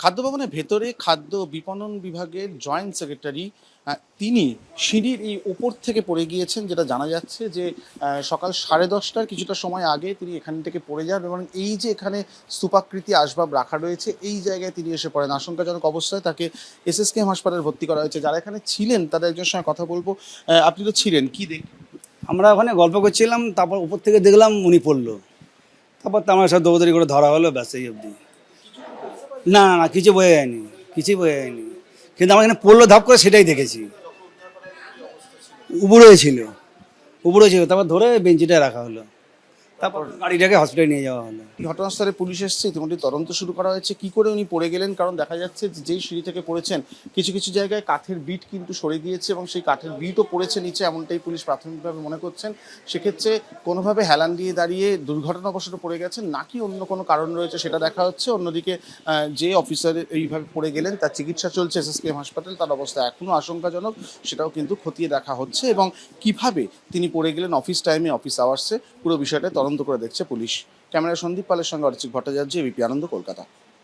খাদ্য ভবনের ভেতরে খাদ্য বিপণন বিভাগের জয়েন্ট সেক্রেটারি তিনি সিঁড়ির এই ওপর থেকে পড়ে গিয়েছেন, যেটা জানা যাচ্ছে যে সকাল 10:30টার কিছুটা সময় আগে তিনি এখান থেকে পড়ে যান এবং এই যে এখানে স্তূপাকৃতি আসবাব রাখা রয়েছে এই জায়গায় তিনি এসে পড়েন। আশঙ্কাজনক অবস্থায় তাকে এসএসকেএম হাসপাতালে ভর্তি করা হয়েছে। যারা এখানে ছিলেন তাদের একজনের সঙ্গে কথা বলবো। আপনি তো ছিলেন, কি দেখ? আমরা ওখানে গল্প করছিলাম, তারপর উপর থেকে দেখলাম উনি পড়লো। তারপর তো আমার সাথে দৌড়াদৌড়ি করে ধরা হলো, ব্যাস এই অবধি। না না না, কিছু বোঝা যায়নি, কিছুই বোঝা যায়নি। কিন্তু আমার এখানে পড়লো ধাপ করে, সেটাই দেখেছি। উপরে ছিল, তারপর ধরে বেঞ্চিটা রাখা হলো, তারপর গাড়িটাকে হসপিটালে নিয়ে যাওয়া হলো। ঘটনাস্থলে পুলিশ এসেছে, ইতিমধ্যে তদন্ত শুরু করা হয়েছে কি করে উনি পড়ে গেলেন। কারণ দেখা যাচ্ছে যে যেই সিঁড়ি থেকে পড়েছেন কিছু কিছু জায়গায় কাঠের বিট কিন্তু সরে গিয়েছে এবং সেই কাঠের বিটও পড়েছে নিচে, এমনটাই পুলিশ প্রাথমিকভাবে মনে করছেন। সেক্ষেত্রে কোনোভাবে হেলান দিয়ে দাঁড়িয়ে দুর্ঘটনাবশত পড়ে গেছেন নাকি অন্য কোনো কারণ রয়েছে সেটা দেখা হচ্ছে। অন্যদিকে যে অফিসার এইভাবে পড়ে গেলেন তার চিকিৎসা চলছে এসএসকেএম হাসপাতাল, তার অবস্থা এখনও আশঙ্কাজনক, সেটাও কিন্তু খতিয়ে দেখা হচ্ছে। এবং কিভাবে তিনি পড়ে গেলেন অফিস টাইমে, অফিস আওয়ার্সে, পুরো বিষয়টা তদন্ত করে দেখছে পুলিশ। ক্যামেরা সন্দীপ পালের সঙ্গে অরিজিৎ ভট্টাচার্য, এবিপি আনন্দ, কলকাতা।